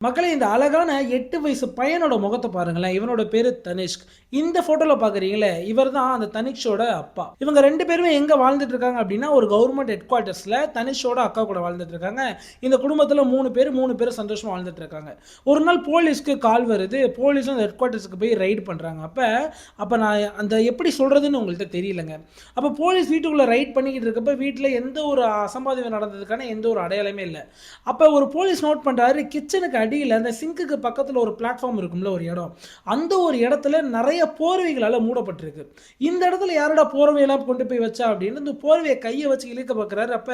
மக்களே இந்த அழகான 8 வயசு பையனோட முகத்த பாருங்களேன். இவனோட பேரு தனிஷ்க். இந்த ஃபோட்டோல பார்க்குறீங்களே, இவர் தான் அந்த தனிஷ்ஷோட அப்பா. இவங்க 2 பேருமே எங்க வாழ்ந்துட்டு இருக்காங்க அப்டின்னா, ஒரு கவர்ன்மெண்ட் ஹெட் குவார்ட்டர்ஸ்ல தனிஷ்ஷோட அக்கா கூட வாழ்ந்துட்டு இருக்காங்க. இந்த குடும்பத்துல 3 பேரும் சந்தோஷமா வாழ்ந்துட்டு இருக்காங்க. ஒரு நாள் போலீஸ்க்கு கால் வருது. போலீஸும் அந்த ஹெட் குவார்ட்டர்ஸ்க்கு போய் ரைட் பண்றாங்க. அப்ப நான் அந்த எப்படி சொல்றதுன்னு உங்கள்ட்ட தெரியலங்க. அப்ப போலீஸ் வீட்டுக்குள்ள ரைட் பண்ணிக்கிட்டு இருக்கப்ப, வீட்ல எந்த ஒரு அசம்பாவிதம் நடந்ததுக்கான எந்த ஒரு அடையாளமே இல்ல. அப்ப ஒரு போலீஸ் நோட் பண்றாரு, கிச்சனுக்கு அடியில அந்த சிங்க்குக்கு பக்கத்துல ஒரு பிளாட்ஃபார்ம் இருக்கும்ல ஒரு இடம். அந்த ஒரு இடத்துல நெறைய போர்வைகளால மூடப்பட்டிருக்கு. இந்த இடத்துல யாருடா போர்வையெல்லாம் கொண்டு போய் வச்சா அப்படின்னு இந்த போர்வைய கைய வச்சு இழுக்க பார்க்குறாரு. அப்ப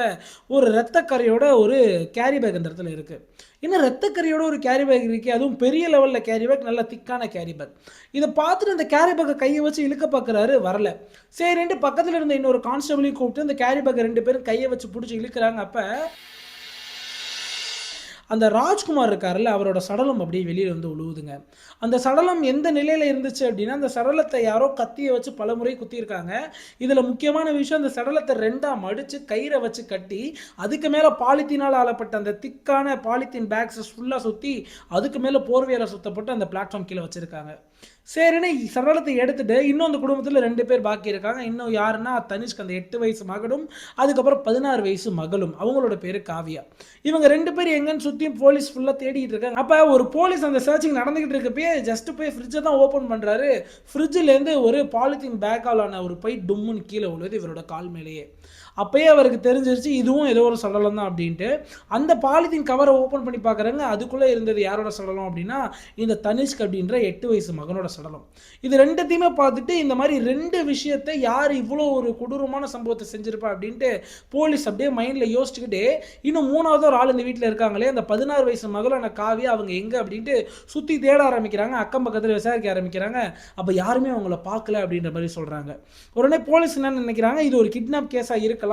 ஒரு இரத்தக்கறையோட ஒரு கேரி பேக் அந்த இடத்துல இருக்கு. என்ன இரத்தக்கறையோட ஒரு கேரி பேக் இருக்கே, அதுவும் பெரிய லெவல்ல கேரி பேக், நல்ல திக்கான கேரி பேக். இத பார்த்துட்டு அந்த கேரி பேக்க கைய வச்சு இழுக்க பார்க்குறாரு, வரல. சரின்ட்டு பக்கத்துல இருந்த இன்னொரு கான்ஸ்டபிளையும் கூப்பிட்டு அந்த கேரி பேக்க 2 பேரும் கைய வச்சு புடிச்சு இழுக்குறாங்க. அப்ப அந்த ராஜ்குமார் இருக்கார்ல, அவரோட சடலம் அப்படியே வெளியில வந்து விழுவுதுங்க. அந்த சடலம் எந்த நிலையில இருந்துச்சு அப்படின்னா, அந்த சடலத்த யாரோ கத்திய வச்சு பலமுறை குத்தியிருக்காங்க. இதுல முக்கியமான விஷயம், அந்த சடலத்த 2ஆ மடிச்சு கயிற வச்சு கட்டி, அதுக்கு மேல பாலித்தீனால ஆளப்பட்ட அந்த திக்கான பாலித்தீன் பேக்ஸ ஃபுல்லா சுத்தி, அதுக்கு மேல போர்வையால சுத்தப்பட்டு அந்த பிளாட்ஃபார்ம் கீழ வச்சிருக்காங்க. சரின்னு சடலத்தை எடுத்துட்டு இன்னும் அந்த குடும்பத்துல 2 பேர் பாக்கி இருக்காங்க. இன்னும் யாருன்னா தனிஷ்க் அந்த 8 வயசு மகனும், அதுக்கப்புறம் 16 வயசு மகளும். அவங்களோட பேரு காவ்யா. இவங்க 2 பேரும் எங்கன்னு சுத்தி போலீஸ் ஃபுல்லா தேடிட்டு இருக்காங்க. அப்ப ஒரு போலீஸ் அந்த சர்ச்சிங் நடந்துகிட்டு இருக்கப்பயே ஜஸ்ட் போய் ஃப்ரிட்ஜ தான் ஓபன் பண்றாரு. ஃப்ரிட்ஜ்ல இருந்து ஒரு பாலித்தீன் பேக்காலான ஒரு பை டும்முன்னு கீழ விழுது இவரோட கால் மேலேயே. அப்பயே அவருக்கு தெரிஞ்சிருச்சு இதுவும் ஏதோ ஒரு சடலம் தான் அப்படின்ட்டு. அந்த பாலித்தீன் கவரை ஓப்பன் பண்ணி பார்க்குறாங்க. அதுக்குள்ள இருந்தது யாரோட சடலம் அப்படின்னா, இந்த தனிஷ்க் அப்படின்ற 8 வயசு மகனோட சடலம். இது 2த்தையுமே பார்த்துட்டு இந்த மாதிரி 2 விஷயத்த யார் இவ்வளோ ஒரு கொடூரமான சம்பவத்தை செஞ்சிருப்பா அப்படின்ட்டு போலீஸ் அப்படியே மைண்ட்ல யோசிச்சுக்கிட்டே, இன்னும் 3வது ஒரு ஆள் இந்த வீட்ல இருக்காங்களே, அந்த 16 வயசு மகளான காவியா அவங்க எங்க அப்படின்ட்டு சுத்தி தேட ஆரம்பிக்கிறாங்க. அக்கம் பக்கத்துல விசாரிக்க ஆரம்பிக்கிறாங்க. அப்ப யாருமே அவங்கள பார்க்கல அப்படின்ற மாதிரி சொல்றாங்க. உடனே போலீஸ் என்ன நினைக்கிறாங்க, இது ஒரு கிட்னாப் கேஸா இருக்கலாம்.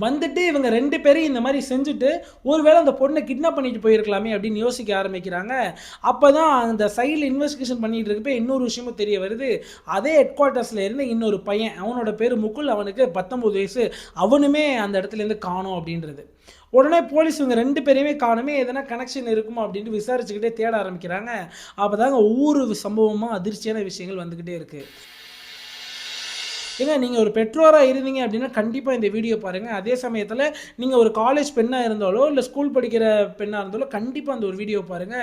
வந்துட்டு இவங்க 2 பேரையும் இந்த மாதிரி செஞ்சுட்டு ஒருவேளை அந்த பொண்ணை கிட்னாப் பண்ணிட்டு போயிருக்கலாமே அப்படின்னு யோசிக்க ஆரம்பிக்கிறாங்க. அப்பதான் அந்த சைடில் இன்வெஸ்டிகேஷன் பண்ணிட்டு இருக்கப்ப இன்னொரு விஷயமும் தெரிய வருது. அதே ஹெட் குவார்ட்டர்ஸ்ல இருந்து இன்னொரு பையன், அவனோட பேரு முகுல், அவனுக்கு 19 வயசு, அவனுமே அந்த இடத்துல இருந்து காணோம் அப்படின்றது. உடனே போலீஸ் இவங்க 2 பேரையுமே காணுமே, எதனா கனெக்ஷன் இருக்குமா அப்படின்ட்டு விசாரிச்சுக்கிட்டே தேட ஆரம்பிக்கிறாங்க. அப்பதாங்க ஒவ்வொரு சம்பவமா அதிர்ச்சியான விஷயங்கள் வந்துகிட்டே இருக்கு. ஏங்க நீங்க ஒரு பெற்றோரா இருந்தீங்க அப்படின்னா கண்டிப்பா இந்த வீடியோ பாருங்க. அதே சமயத்துல நீங்க ஒரு காலேஜ் பெண்ணா இருந்தாலோ, இல்ல ஸ்கூல் படிக்கிற பெண்ணா இருந்தாலோ கண்டிப்பா அந்த ஒரு வீடியோ பாருங்க.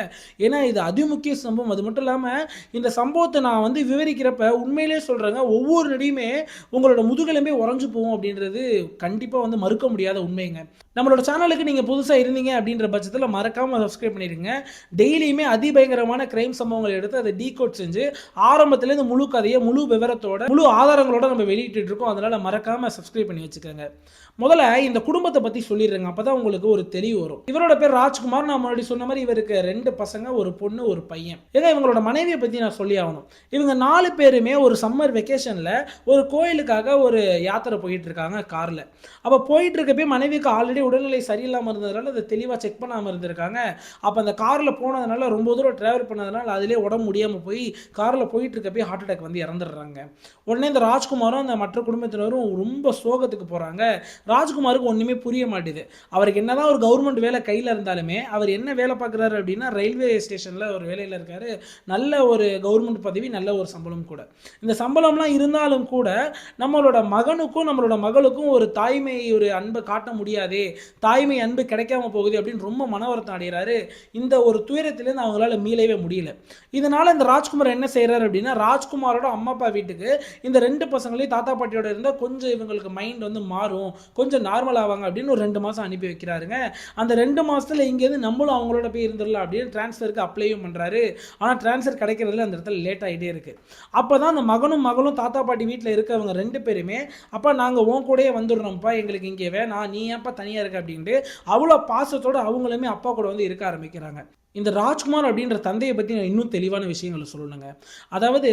ஏன்னா இது அதிமுக்கிய சம்பவம். அது மட்டும் இல்லாம இந்த சம்பவத்த நான் வந்து விவரிக்கிறப்ப உண்மையிலேயே சொல்றேங்க, ஒவ்வொரு நொடியுமே உங்களோட முதுகெலும்பே உறைஞ்சு போகும் அப்படின்றது கண்டிப்பா வந்து மறுக்க முடியாத உண்மைங்க. நம்மளோட சேனலுக்கு நீங்க புதுசா இருந்தீங்க அப்படின்ற பட்சத்துல மறக்காம சப்ஸ்கிரைப் பண்ணிருங்க. டெய்லியுமே அதிபயங்கரமான கிரைம் சம்பவங்களை எடுத்து அதை டீகோட் செஞ்சு ஆரம்பத்துல இருந்து முழு கதையை முழு விவரத்தோட முழு ஆதாரங்களோட நம்ம வெளியிட்டு இருக்கோம். அதனால மறக்காம சப்ஸ்கிரைப் பண்ணி வச்சுக்கோங்க. முதல்ல இந்த குடும்பத்தை பத்தி சொல்லிடுறேங்க, அப்பதான் உங்களுக்கு ஒரு தெளிவு வரும். இவரோட பேர் ராஜ்குமார். நான் முன்னாடி சொன்ன மாதிரி இவருக்கு 2 பசங்க, ஒரு பொண்ணு, ஒரு பையன். ஏன்னா இவங்களோட மனைவியை பத்தி நான் சொல்லி ஆகணும். இவங்க 4 பேருமே ஒரு சம்மர் வெக்கேஷன்ல ஒரு கோயிலுக்காக ஒரு யாத்திரை போயிட்டு இருக்காங்க கார்ல. அப்ப போயிட்டு இருக்கப்பே மனைவிக்கு ஆல்ரெடி உடல்நிலை சரியில்லாம இருந்ததுனால அதை தெளிவா செக் பண்ணாம இருந்திருக்காங்க. அப்ப அந்த கார்ல போனதுனால ரொம்ப தூரம் டிராவல் பண்ணதுனால அதிலே உடம்பு முடியாம போய் கார்ல போயிட்டு இருக்கப்பே ஹார்ட் அட்டாக் வந்து இறந்துடுறாங்க. உடனே இந்த ராஜ்குமாரும் அந்த மற்ற குடும்பத்தினரும் ரொம்ப சோகத்துக்கு போறாங்க. ராஜ்குமாருக்கு ஒண்ணுமே புரிய மாட்டேது. அவருக்கு என்னதான் ஒரு கவர்மெண்ட் வேலை கையில இருந்தாலுமே அவர் என்ன வேலை பார்க்குறாரு அப்படின்னா ரயில்வே ஸ்டேஷன்ல ஒரு வேலையில இருக்காரு. நல்ல ஒரு கவர்மெண்ட் பதவி, நல்ல ஒரு சம்பளம் கூட. இந்த சம்பளம்லாம் இருந்தாலும் கூட நம்மளோட மகனுக்கும் நம்மளோட மகளுக்கும் ஒரு தாய்மை ஒரு அன்பை காட்ட முடியாதே, தாய்மை அன்பு கிடைக்காம போகுது அப்படின்னு ரொம்ப மன வருத்தம் அடைகிறாரு. இந்த ஒரு துயரத்திலேருந்து அவங்களால மீளவே முடியல. இதனால இந்த ராஜ்குமார் என்ன செய்யறாரு அப்படின்னா, ராஜ்குமாரோட அம்மா அப்பா வீட்டுக்கு இந்த 2 பசங்களையும் தாத்தா பாட்டியோட இருந்தால் கொஞ்சம் இவங்களுக்கு மைண்ட் வந்து மாறும், கொஞ்சம் நார்மல் ஆவாங்க அப்படின்னு ஒரு 2 மாதம் அனுப்பி வைக்கிறாருங்க. அந்த 2 மாதத்துல இங்கேருந்து நம்மளும் அவங்களோட போய் இருந்துடலாம் அப்படின்னு டிரான்ஸ்ஃபருக்கு அப்ளையும் பண்ணுறாரு. ஆனால் டிரான்ஸ்ஃபர் கிடைக்கிறதுல அந்த இடத்துல லேட் ஆகிட்டே இருக்கு. அப்போ தான் அந்த மகனும் மகளும் தாத்தா பாட்டி வீட்டில் இருக்கவங்க 2 பேருமே, அப்பா நாங்கள் உன் கூடயே வந்துடுறோம்ப்பா, எங்களுக்கு இங்கே வேணாம், நீ ஏன்ப்பா தனியாக இருக்க அப்படின்ட்டு அவ்வளோ பாசத்தோடு அவங்களுமே அப்பா கூட வந்து இருக்க ஆரம்பிக்கிறாங்க. இந்த ராஜ்குமார் அப்படின்ற தந்தையை பற்றி நான் இன்னும் தெளிவான விஷயங்களை சொல்லணுங்க. அதாவது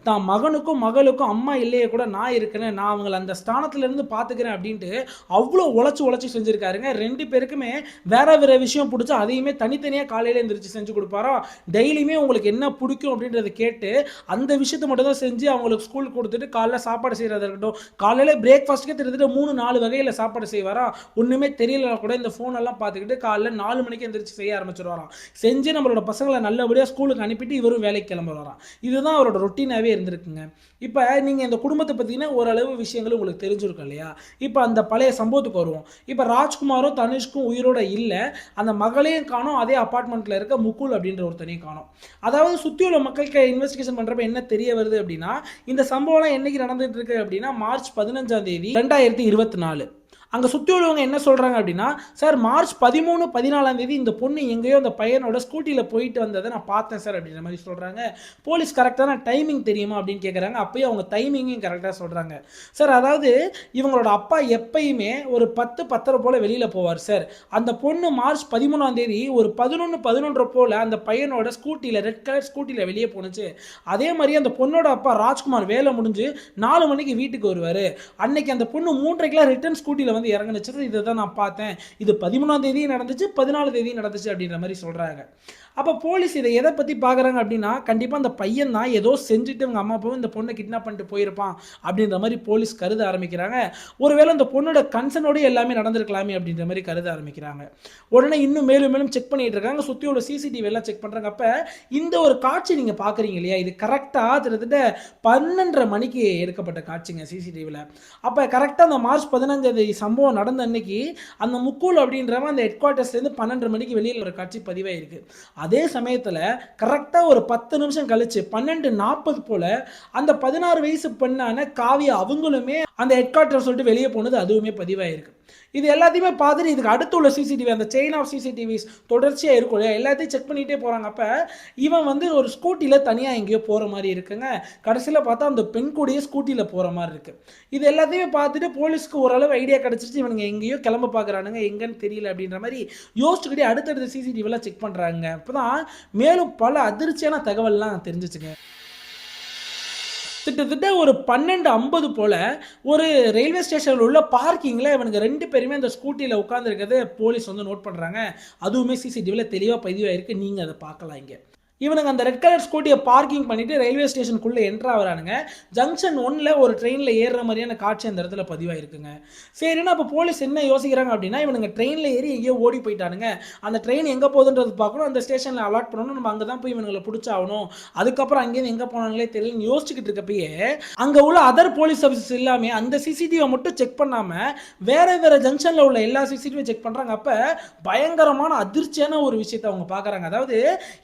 தான் மகனுக்கும் மகளுக்கும் அம்மா இல்லையே கூட நான் இருக்கிறேன், நான் அவங்களை அந்த ஸ்தானத்துலேருந்து பார்த்துக்கிறேன் அப்படின்ட்டு அவ்வளோ உழைச்சி செஞ்சுருக்காருங்க. 2 பேருக்குமே வேற வேற விஷயம் பிடிச்சா அதையுமே தனித்தனியாக காலையில் எழுந்திரிச்சு செஞ்சு கொடுப்பாரா. டெய்லியுமே உங்களுக்கு என்ன பிடிக்கும் அப்படின்றத கேட்டு அந்த விஷயத்தை மட்டும் தான் செஞ்சு அவங்களுக்கு ஸ்கூல் கொடுத்துட்டு காலைல சாப்பாடு செய்கிறதா இருக்கட்டும், காலையில் பிரேக்ஃபாஸ்ட்டுக்கே கிட்டத்தட்ட 3-4 வகையில் சாப்பாடு செய்வாரா. ஒன்றுமே தெரியலனா கூட இந்த ஃபோனெல்லாம் பார்த்துக்கிட்டு காலைல 4 மணிக்கு எழுந்திரிச்சு செய்ய ஆரம்பிச்சிருவாராம். செஞ்சு நம்மளோட பசங்களை நல்லபடியாக ஸ்கூலுக்கு அனுப்பிட்டு இவரும் வேலைக்கு கிளம்புறாராம். இதுதான் அவரோட ரொட்டீனாகவே இருந்திருக்குங்க. இப்போ நீங்கள் இந்த குடும்பத்தை பற்றின ஓரளவு விஷயங்கள் உங்களுக்கு தெரிஞ்சிருக்கும் இல்லையா? இப்போ அந்த பழைய சம்பவத்துக்கு வருவோம். இப்போ ராஜ்குமாரும் தனுஷ்க்கும் உயிரோட இல்லை, அந்த மகளையும் காணோம், அதே அப்பார்ட்மெண்ட்டில் இருக்க முகுல் அப்படின்ற ஒருத்தனையும் காணோம். அதாவது சுற்றி உள்ள மக்களுக்கு இன்வெஸ்டிகேஷன் பண்ணுறப்ப என்ன தெரிய வருது அப்படின்னா, இந்த சம்பவம்லாம் என்னைக்கு நடந்துட்டு இருக்கு அப்படின்னா மார்ச் 15ஆம் தேதி 2024. அங்கே சுற்றி உள்ளவங்க என்ன சொல்கிறாங்க அப்படின்னா, சார் மார்ச் 13, 14ஆம் தேதி இந்த பொண்ணு எங்கேயோ அந்த பையனோட ஸ்கூட்டியில் போயிட்டு வந்ததை நான் பார்த்தேன் சார் அப்படின்ற மாதிரி சொல்கிறாங்க. போலீஸ் கரெக்டான டைமிங் தெரியுமா அப்படின்னு கேட்குறாங்க. அப்போயும் அவங்க டைமிங்கையும் கரெக்டாக சொல்கிறாங்க. சார் அதாவது இவங்களோட அப்பா எப்பயுமே ஒரு 10, 10:30 போல் வெளியில் போவார் சார். அந்த பொண்ணு மார்ச் 13ஆம் தேதி ஒரு 11, 11:30 போல் அந்த பையனோட ஸ்கூட்டியில், ரெட் கலர் ஸ்கூட்டியில் வெளியே போணுச்சு. அதே மாதிரி அந்த பொண்ணோட அப்பா ராஜ்குமார் வேலை முடிஞ்சு 4 மணிக்கு வீட்டுக்கு வருவார். அன்னைக்கு அந்த பொண்ணு 3:30 ரிட்டர்ன் ஸ்கூட்டியில் வந்து இறங்குனுச்சு. இதை தான் நான் பார்த்தேன். இது 13ஆம் தேதியும் நடந்துச்சு, 14 தேதியும் நடந்துச்சு அப்படின்ற மாதிரி சொல்றாங்க. அப்போ போலீஸ் இதை எதை பற்றி பார்க்குறாங்க அப்படின்னா, கண்டிப்பாக அந்த பையன் தான் ஏதோ செஞ்சுட்டு அவங்க அம்மா அப்பாவும் இந்த பொண்ணை கிட்னாப் பண்ணிட்டு போயிருப்பான் அப்படின்ற மாதிரி போலீஸ் கருத ஆரம்பிக்கிறாங்க. ஒருவேளை அந்த பொண்ணோட கன்சர்னோடு எல்லாமே நடந்திருக்கலாமே அப்படின்ற மாதிரி கருத ஆரம்பிக்கிறாங்க. உடனே இன்னும் மேலும் மேலும் செக் பண்ணிட்டு இருக்காங்க. சுற்றி உள்ள சிசிடிவி எல்லாம் செக் பண்ணுறாங்க. அப்போ இந்த ஒரு காட்சி நீங்கள் பார்க்குறீங்க இல்லையா, இது கரெக்டாக கிட்டத்தட்ட 12:30 மணிக்கு எடுக்கப்பட்ட காட்சிங்க சிசிடிவியில். அப்போ கரெக்டாக அந்த மார்ச் 15ஆம் தேதி சம்பவம் நடந்த அன்னைக்கு அந்த முகுல் அப்படின்றவன் அந்த ஹெட் குவார்ட்டர்ஸ்லேருந்து 12:30 மணிக்கு வெளியில் ஒரு காட்சி பதிவாயிருக்கு. அதே சமயத்தில் கரெக்டாக ஒரு 10 நிமிஷம் கழிச்சு 12:40 போல அந்த 16 வயசு பெண்ணான காவியா அவங்களுமே அந்த ஹெட் குவார்ட்டர் சொல்லிட்டு வெளியே போனது அதுவுமே பதிவாயிருக்கு. இது எல்லாத்தையுமே பார்த்துட்டு இதுக்கு அடுத்து உள்ள சிசிடிவி, அந்த செயின் ஆஃப் சிசிடிவிஸ் தொடர்ச்சியாக இருக்கும் இல்லையா, எல்லாத்தையும் செக் பண்ணிகிட்டே போகிறாங்க. அப்போ இவன் வந்து ஒரு ஸ்கூட்டியில் தனியாக எங்கேயோ போகிற மாதிரி இருக்குங்க. கடைசியில் பார்த்தா அந்த பெண் கூடயே ஸ்கூட்டியில் போகிற மாதிரி இருக்குது. இது எல்லாத்தையுமே பார்த்துட்டு போலீஸ்க்கு ஓரளவு ஐடியா கிடச்சிருச்சு, இவனுங்க எங்கேயோ கிளம்ப பார்க்குறானுங்க, எங்கன்னு தெரியல அப்படின்ற மாதிரி யோசிச்சுக்கிட்டே அடுத்தடுத்த சிசிடிவிலாம் செக் பண்ணுறாங்க. அப்போ தான் மேலும் பல அதிர்ச்சியான தகவல்லாம் தெரிஞ்சிச்சுங்க. கிட்டத்தட்ட ஒரு 12:50 போல ஒரு ரயில்வே ஸ்டேஷனில் உள்ள பார்க்கிங்கில் இவனுக்கு 2 பேருமே அந்த ஸ்கூட்டியில் உட்காந்துருக்கிறது போலீஸ் வந்து நோட் பண்ணுறாங்க. அதுவுமே சிசிடிவியில் தெளிவாக பதிவாயிருக்கு. நீங்கள் அதை பார்க்கலாம். இங்கே இவனுங்க அந்த ரெட் கலர் ஸ்கூட்டியை பார்க்கிங் பண்ணிட்டு ரயில்வே ஸ்டேஷனுக்குள்ளே என்ட்ரு ஆகிறானுங்க. ஜங்ஷன் 1ல் ஒரு ட்ரெயினில் ஏறுற மாதிரியான காட்சி அந்த இடத்துல பதிவாயிருக்குங்க. சரின்னா அப்போ போலீஸ் என்ன யோசிக்கிறாங்க அப்படின்னா, இவனுங்க ட்ரெயினில் ஏறி எங்கேயோ ஓடி போயிட்டானுங்க, அந்த ட்ரெயின் எங்கே போகுதுன்றது பார்க்கணும், அந்த ஸ்டேஷனில் அலாட் பண்ணணும், நம்ம அங்கே தான் போய் இவங்களை பிடிச்சாகணும், அதுக்கப்புறம் அங்கேருந்து எங்கே போனாங்களே தெரியலன்னு யோசிச்சுக்கிட்டு இருக்கப்பயே அங்கே உள்ள அதர் போலீஸ் சர்வீசஸ் எல்லாமே அந்த சிசிடிவியை மட்டும் செக் பண்ணாமல் வேறு ஜங்ஷனில் உள்ள எல்லா சிசிடிவியும் செக் பண்ணுறாங்க. அப்போ பயங்கரமான அதிர்ச்சியான ஒரு விஷயத்தை அவங்க பார்க்குறாங்க. அதாவது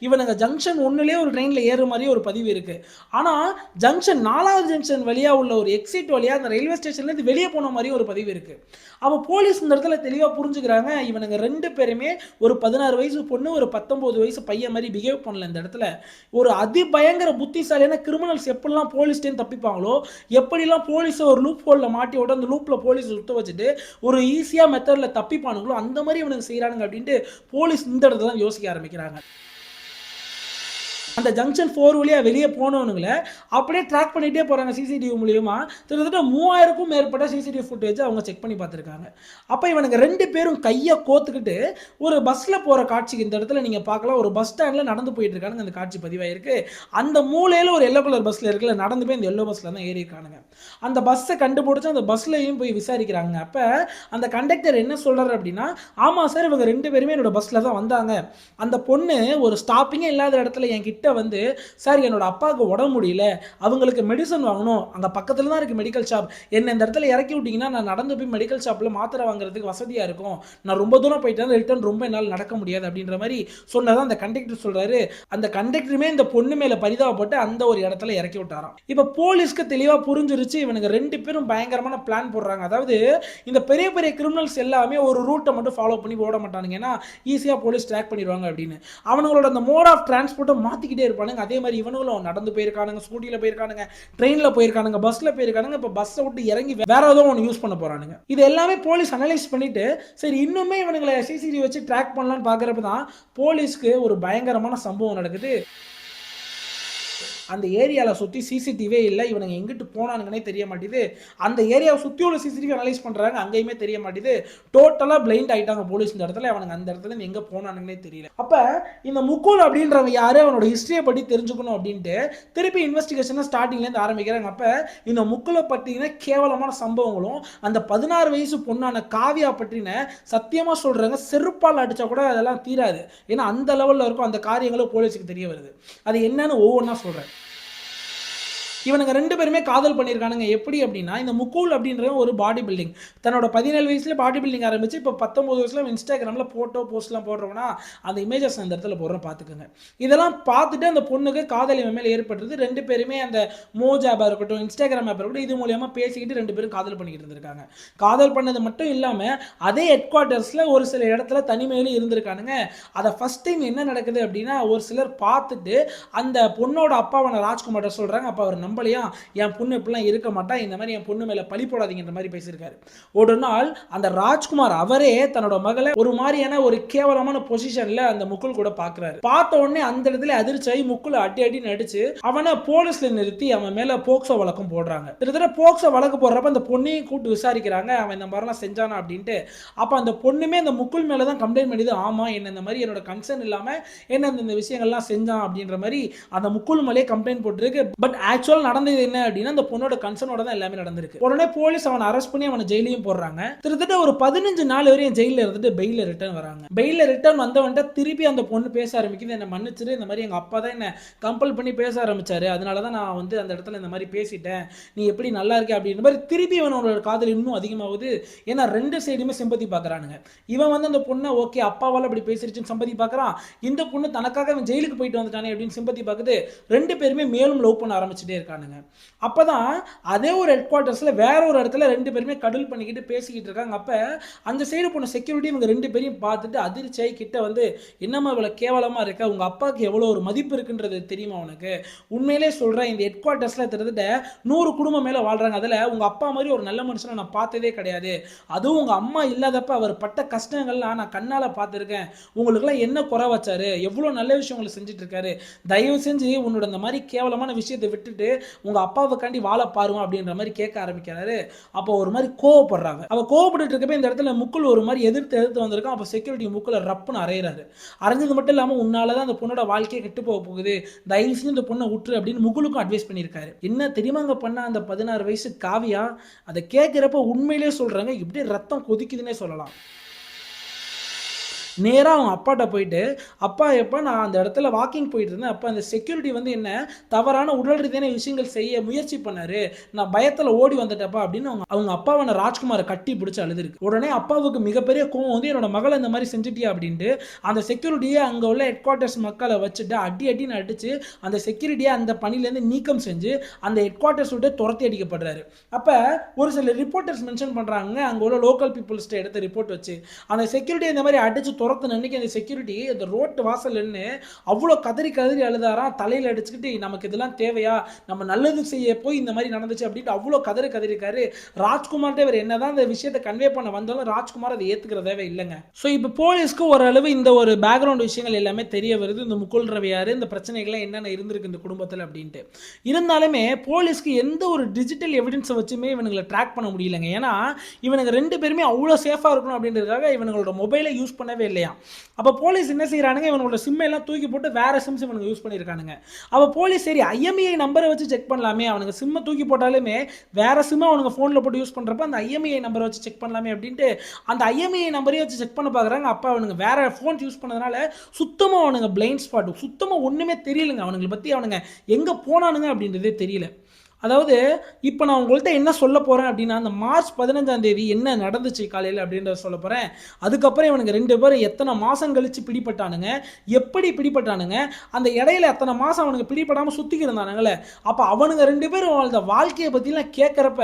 இவனுங்க ஜங்ஷன் 1லே ஒரு ட்ரெயினில் ஏறுற மாதிரி ஒரு பதிவு இருக்குது. ஆனால் ஜங்ஷன் 4வது ஜங்ஷன் வழியாக உள்ள ஒரு எக்ஸிட் வழியாக அந்த ரயில்வே ஸ்டேஷன்லேருந்து வெளியே போன மாதிரி ஒரு பதிவு இருக்குது. அப்போ போலீஸ் இந்த இடத்துல தெளிவாக புரிஞ்சுக்கிறாங்க, இவனுங்க 2 பேருமே ஒரு 16 வயசு பொண்ணு, ஒரு 19 வயசு பையன் மாதிரி பிஹேவ் பண்ணல. இந்த இடத்துல ஒரு அதிபயங்கர புத்திசாலியான கிரிமினல்ஸ் எப்படிலாம் போலீஸ்டேன்னு தப்பிப்பாங்களோ, எப்படிலாம் போலீஸை ஒரு லூப் ஹோலில் மாட்டி விட்டு அந்த லூப்பில் போலீஸ் சுத்த வச்சுட்டு ஒரு ஈஸியாக மெத்தடில் தப்பிப்பானுங்களோ அந்த மாதிரி இவனுக்கு செய்கிறானுங்க அப்படின்ட்டு போலீஸ் இந்த இடத்துல தான் யோசிக்க ஆரம்பிக்கிறாங்க. அந்த ஜங்ஷன் 4 வழியாக வெளியே போனவனுங்களை அப்படியே ட்ராக் பண்ணிகிட்டே போகிறாங்க சிசிடிவி மூலியமா. கிட்டத்தட்ட 3000க்கும் மேற்பட்ட சிசிடிவி ஃபுட்டேஜ் அவங்க செக் பண்ணி பார்த்துருக்காங்க. அப்போ இவனுக்கு 2 பேரும் கையை கோத்துக்கிட்டு ஒரு பஸ்ஸில் போகிற காட்சிக்கு இந்த இடத்துல நீங்கள் பார்க்கலாம். ஒரு பஸ் ஸ்டாண்டில் நடந்து போயிட்டு இருக்கானுங்க. அந்த காட்சி பதிவாயிருக்கு. அந்த மூலையில் ஒரு எல்லோ கலர் பஸ்ஸில் இருக்குல்ல, நடந்து போய் அந்த எல்லோ பஸ்ஸில் தான் ஏறி இருக்கானுங்க. அந்த பஸ்ஸை கண்டுபிடிச்சி அந்த பஸ்லையும் போய் விசாரிக்கிறாங்க. அப்போ அந்த கண்டக்டர் என்ன சொல்கிறார் அப்படின்னா, ஆமாம் சார், இவங்க 2 பேருமே என்னோட பஸ்ஸில் தான் வந்தாங்க. அந்த பொண்ணு ஒரு ஸ்டாப்பிங்கே இல்லாத இடத்துல என்கிட்ட வந்து, சார் என்னோட அப்பாவுக்கு உடம்பு முடியல, அவங்களுக்கு மெடிசன் வாங்கணும், அங்கே பக்கத்தில் தான் இருக்குது மெடிக்கல் ஷாப், என்ன இந்த இடத்துல இறக்கி விட்டிங்கன்னா நான் நடந்து போய் மெடிக்கல் ஷாப்பில் மாத்திரை வாங்குறதுக்கு வசதியாக இருக்கும், நான் ரொம்ப தூரம் போயிட்டேன், ரிட்டர்ன் ரொம்ப என்னால் நடக்க முடியாது அப்படின்ற மாதிரி சொன்னதான் அந்த கண்டக்டர் சொல்கிறாரு. அந்த கண்டக்டருமே இந்த பொண்ணு மேலே பரிதாபப்பட்டு அந்த ஒரு இடத்துல இறக்கி விட்டாராம். இப்போ போலீஸ்க்கு தெளிவாக புரிஞ்சிருச்சு, இவனுக்கு 2 பேரும் பயங்கரமான பிளான் போடுறாங்க. அதாவது இந்த பெரிய பெரிய கிரிமினல்ஸ் எல்லாமே ஒரு ரூட்டை மட்டும் ஃபாலோ பண்ணி ஓட மாட்டானுங்க, ஏன்னா ஈஸியாக போலீஸ் ட்ராக் பண்ணிடுவாங்க அப்படின்னு. அவங்களோட அந்த மோட் ஆஃப் டிரான்ஸ்போர்ட்டை மாற்றிக்கிட்டே இருப்பானுங்க. அதே மாதிரி இவனுங்களும் நடந்து போயிருக்கானுங்க, ஸ்கூட்டியில் போயிருக்கானுங்க, ட்ரெயினில் போயிருக்கானுங்க, பஸ்ஸில் போயிருக்கானுங்க. இப்போ பஸ்ஸை விட்டு இறங்கி வேற ஏதோ ஒன்று யூஸ் பண்ண போறானுங்க. இது எல்லாமே போலீஸ் அனலைஸ் பண்ணிட்டு சரி இன்னுமே இவனுங்களை சிசிடிவி வச்சு ட்ராக் பண்ணலான்னு பார்க்குறப்ப தான் போலீஸ்க்கு ஒரு பயங்கரமான சம்பவம் நடக்குது. அந்த ஏரியாவில் சுற்றி சிசிடிவியே இல்லை, இவனுங்க எங்கிட்டு போனானுங்கன்னே தெரிய மாட்டேது. அந்த ஏரியாவை சுற்றி உள்ள சிசிடிவி அனலைஸ் பண்ணுறாங்க, அங்கேயுமே தெரிய மாட்டேது. டோட்டலாக பிளைண்ட் ஆகிட்டாங்க போலீஸ் இந்த இடத்துல. அவனுங்க அந்த இடத்துல எங்கே போனானுங்கன்னே தெரியல. அப்போ இந்த முகுல் அப்படின்றவன் யாரு, அவனோட ஹிஸ்டரியை பற்றி தெரிஞ்சுக்கணும் அப்படின்ட்டு திருப்பி இன்வெஸ்டிகேஷனை ஸ்டார்டிங்லேருந்து ஆரம்பிக்கிறாங்க. அப்போ இந்த முகுலை பற்றின கேவலமான சம்பவங்களும் அந்த 16 வயசு பொண்ணான காவியா பற்றின சத்தியமாக சொல்கிறாங்க செருப்பால் அடித்தா கூட அதெல்லாம் தீராது. ஏன்னா அந்த லெவலில் இருக்கும் அந்த காரியங்களும் போலீஸுக்கு தெரிய வருது. அது என்னன்னு ஒவ்வொன்றா சொல்கிறேன். இவனுங்க 2 பேருமே காதல் பண்ணியிருக்கானுங்க. எப்படி அப்படின்னா, இந்த முகுல் அப்படின்ற ஒரு பாடி பில்டிங் தன்னோட 17 வயசுல பாடி பில்டிங் ஆரம்பிச்சு இப்போ 19 வயசுல இன்ஸ்டாகிராமில் ஃபோட்டோ போஸ்ட்லாம் போடுறோம்னா அந்த இமேஜஸ் அந்த இடத்துல போடுறோம் பார்த்துக்கோங்க. இதெல்லாம் பார்த்துட்டு அந்த பொண்ணுக்கு காதல் இவன் மேலே ஏற்படுறது. 2 பேருமே அந்த மோஜ் ஆப்பாக இருக்கட்டும், இன்ஸ்டாகிராம் ஆப்பாக இருக்கட்டும், இது மூலியமாக பேசிக்கிட்டு 2 பேரும் காதல் பண்ணிக்கிட்டு இருந்திருக்காங்க. காதல் பண்ணது மட்டும் இல்லாமல் அதே ஹெட் குவார்ட்டர்ஸில் ஒரு சில இடத்துல தனிமையிலும் இருந்திருக்கானுங்க. அதை ஃபர்ஸ்ட் டைம் என்ன நடக்குது அப்படின்னா, ஒரு சிலர் பார்த்துட்டு அந்த பொண்ணோட அப்பாவான ராஜ்குமார் சொல்கிறாங்க. அப்போ அவர் நம்பலையா, என் பொண்ணு இப்படிலாம் இருக்க மாட்டா, இந்த மாதிரி என் பொண்ணு மேல பழி போடாதீங்கன்ற மாதிரி பேசியிருக்காரு. ஒரு நாள் அந்த ராஜ்குமார் அவரே தன்னோட மகளை ஒரு மாதிரியான ஒரு கேவலமான பொசிஷன்ல அந்த முகுல் கூட பாக்குறாரு. பார்த்த உடனே அந்த இடத்துல அதிர்ச்சியாகி முகுல் அடி நடிச்சு அவனை போலீஸ்ல நிறுத்தி அவன் மேல போக்சோ வழக்கம் போடுறாங்க. கிட்டத்தட்ட போக்சோ வழக்கு போடுறப்ப அந்த பொண்ணையும் கூட்டு விசாரிக்கிறாங்க, அவன் இந்த மாதிரிலாம் செஞ்சானா அப்படின்ட்டு. அப்ப அந்த பொண்ணுமே அந்த முகுல் மேலதான் கம்ப்ளைண்ட் பண்ணிது. ஆமா, என்ன இந்த மாதிரி என்னோட கன்சர்ன் இல்லாம என்ன இந்த விஷயங்கள்லாம் செஞ்சான் அப்படின்ற மாதிரி அந்த முகுல் மேலே கம்ப்ளைண்ட் போட்டுருக்கு. பட் ஆக்சுவல் நடந்தது என்ன அப்படின்னா, அந்த பொண்ணோட கன்சர்னோட தான் எல்லாமே நடந்திருக்கு. உடனே போலீஸ் அவனை அரெஸ்ட் பண்ணி அவனை ஜெயிலையும் போடுறாங்க. கிட்டத்தட்ட ஒரு 15 நாள் வரையும் ஜெயில இருந்துட்டு பெயில ரிட்டர்ன் வராங்க. பெயில ரிட்டர்ன் வந்தவன்ட்ட திருப்பி அந்த பொண்ணு பேச ஆரம்பிக்குது, என்ன மன்னிச்சிரு, இந்த மாதிரி எங்க அப்பா தான் என்ன கம்பல் பண்ணி பேச ஆரம்பிச்சாரு, அதனாலதான் நான் வந்து அந்த இடத்துல இந்த மாதிரி பேசிட்டேன், நீ எப்படி நல்லா இருக்க அப்படின்ற மாதிரி திருப்பி இவனோட காதல் இன்னும் அதிகமாகுது. ஏன்னா 2 சைடுமே சிம்பத்தி பாக்குறானுங்க. இவன் வந்து அந்த பொண்ணை ஓகே அப்பாவால அப்படி பேசிருச்சுன்னு சிம்பத்தி பாக்குறான், இந்த பொண்ணு தனக்காக அவன் ஜெயிலுக்கு போயிட்டு வந்துட்டானே அப்படின்னு சிம்பத்தி பாக்குது. 2 பேருமே மேலும் லவ் பண்ண ஆரம்பிச்சுட்டே இருக்கானுங்க. அப்பதான் அதே ஒரு ஹெட் குவார்ட்டர்ஸ்ல வேற ஒரு இடத்துல 2 பேருமே கடல் பண்ணிக்கிட்டு பேசிக்கிட்டு இருக்காங்க. அப்ப அந்த சைடு போன செக்யூரிட்டி இவங்க 2 பேரையும் பார்த்துட்டு அதிர்ச்சியாய் கிட்ட வந்து, என்னம்மா இவ்வளவு கேவலமா இருக்க, உங்க அப்பாவுக்கு எவ்வளவு ஒரு மதிப்பு இருக்குன்றது தெரியுமா உனக்கு, உண்மையிலே சொல்றேன், இந்த ஹெட் குவார்ட்டர்ஸ்ல கிட்டத்தட்ட 100 குடும்பம் மேல வாழ்றாங்க, அதுல உங்க அப்பா மாதிரி ஒரு நல்ல மனுஷனை நான் பார்த்ததே கிடையாது, அதுவும் உங்க அம்மா இல்லாதப்ப அவர் பட்ட கஷ்டங்கள்லாம் நான் கண்ணால பார்த்துருக்கேன், உங்களுக்குலாம் என்ன குறை வச்சாரு, எவ்வளவு நல்ல விஷயங்களை செஞ்சுட்டு இருக்காரு, தயவு செஞ்சு உன்னோட இந்த மாதிரி கேவலமான விஷயத்தை விட்டுட்டு உங்க அப்பாவுக்காண்டி வாழ பாருங்க அப்படின்ற மாதிரி கேட்க ஆரம்பிக்கிறாரு. அப்போ ஒரு மாதிரி கோவப்படுறாங்க. அவ கோவப்பட்டு இருக்கப்ப இந்த இடத்துல முக்குள் ஒரு மாதிரி எதிர்த்து வந்திருக்கான். அப்போ செக்யூரிட்டி முக்குள்ள ரப்புன்னு அறையிறாரு. அரைஞ்சது மட்டும் இல்லாமல் உன்னாலதான் அந்த பொண்ணோட வாழ்க்கையை கெட்டு போக போகுது, தயவு செஞ்சு இந்த பொண்ணை விட்டுரு அப்படின்னு முகுலுக்கும் அட்வைஸ் பண்ணியிருக்காரு. என்ன தெரியுமாங்க பண்ண அந்த 16 வயசு காவியா, அதை கேட்கிறப்ப உண்மையிலே சொல்றாங்க இப்படி ரத்தம் கொதிக்குதுன்னே சொல்லலாம். நேராக அவங்க அப்பாட்ட போயிட்டு, அப்பா எப்போ நான் அந்த இடத்துல வாக்கிங் போயிட்டு இருந்தேன், அப்போ அந்த செக்யூரிட்டி வந்து என்ன தவறான உடல் ரீதியான விஷயங்கள் செய்ய முயற்சி பண்ணாரு, நான் பயத்தில் ஓடி வந்துட்டப்பா அப்படின்னு அவங்க அப்பாவான ராஜ்குமாரை கட்டி பிடிச்சி அழுதுருக்கு. உடனே அப்பாவுக்கு மிகப்பெரிய கோவம் வந்து, என்னோட மகளை இந்த மாதிரி செஞ்சுட்டியா அப்படின்ட்டு அந்த செக்யூரிட்டியை அங்கே உள்ள ஹெட் குவார்ட்டர்ஸ் மக்களை வச்சுட்டு அடின்னு அடிச்சு அந்த செக்யூரிட்டியை அந்த பணியிலேருந்து நீக்கம் செஞ்சு அந்த ஹெட் குவார்ட்டர்ஸ் விட்டு துரத்தி அடிக்கப்படுறாரு. அப்போ ஒரு சில ரிப்போர்ட்டர்ஸ் மென்ஷன் பண்ணுறாங்க, அங்கே உள்ள லோக்கல் பீப்புள்ஸ்ட்டு எடுத்த ரிப்போர்ட் வச்சு அந்த செக்யூரிட்டி இந்த மாதிரி அடிச்சு துரத்து அன்னைக்கு அந்த செக்யூரிட்டி அந்த ரோட்டு வாசல் நின்று அவ்வளோ கதறி அழுதாராம், தலையில் அடிச்சுக்கிட்டு நமக்கு இதெல்லாம் தேவையா, நம்ம நல்லது செய்ய போய் இந்த மாதிரி நடந்துச்சு அப்படின்ட்டு அவ்வளோ கதறிக்காரு. ராஜ்குமார்கிட்ட இவர் என்னதான் இந்த விஷயத்தை கன்வே பண்ண வந்தாலும் ராஜ்குமார் அதை ஏற்றுக்கிற தேவை இல்லைங்க. ஸோ இப்போ போலீஸ்க்கு ஓரளவு இந்த ஒரு பேக்ரவுண்ட் விஷயங்கள் எல்லாமே தெரிய வருது, இந்த முகுல் ரவி யாரு, இந்த பிரச்சனைகள்லாம் என்னென்ன இருந்திருக்கு இந்த குடும்பத்தில் அப்படின்ட்டு. இருந்தாலுமே போலீஸ்க்கு எந்த ஒரு டிஜிட்டல் எவிடன்ஸை வச்சுமே இவனுங்களை ட்ராக் பண்ண முடியலைங்க. ஏன்னா இவனுங்க 2 பேருமே அவ்வளோ சேஃபாக இருக்கணும் அப்படின்றதுக்காக இவங்களோட மொபைலை யூஸ் பண்ணவே இல்லையா. அப்போ போலீஸ் என்ன செய்யறானுங்க, இவனோட சிம்மை எல்லாம் தூக்கி போட்டு வேற சிம்ஸ் இவனுங்க யூஸ் பண்ணியிருக்கானுங்க. அப்போ போலீஸ் சரி ஐஎம்இஐ நம்பரை வச்சு செக் பண்ணலாமே, அவனுங்க சிம்மை தூக்கி போட்டாலுமே வேற சிம்மை அவனுங்க ஃபோனில் போட்டு யூஸ் பண்ணுறப்ப அந்த ஐஎம்இஐ நம்பரை வச்சு செக் பண்ணலாமே அப்படின்ட்டு அந்த ஐஎம்இஐ நம்பரையும் வச்சு செக் பண்ண பார்க்குறாங்க. அப்போ அவனுங்க வேற ஃபோன் யூஸ் பண்ணதுனால சுத்தமாக அவனுங்க பிளைண்ட் ஸ்பாட், சுத்தமாக ஒன்றுமே தெரியலங்க, அவனுங்களை பற்றி அவனுங்க எங்கே போனானுங்க அப்படின்றதே தெரியல. அதாவது இப்போ நான் உங்கள்கிட்ட என்ன சொல்ல போகிறேன் அப்படின்னா, அந்த மார்ச் 15ஆம் தேதி என்ன நடந்துச்சு காலையில் அப்படின்றத சொல்ல போகிறேன். அதுக்கப்புறம் இவனுங்க 2 பேரும் எத்தனை மாதம் கழித்து பிடிப்பட்டானுங்க, எப்படி பிடிப்பட்டானுங்க, அந்த இடையில எத்தனை மாதம் அவனுக்கு பிடிப்படாமல் சுற்றிக்கிட்டு இருந்தானுங்களே, அப்போ அவனுங்க 2 பேரும் அந்த வாழ்க்கையை பற்றிலாம் கேட்குறப்ப,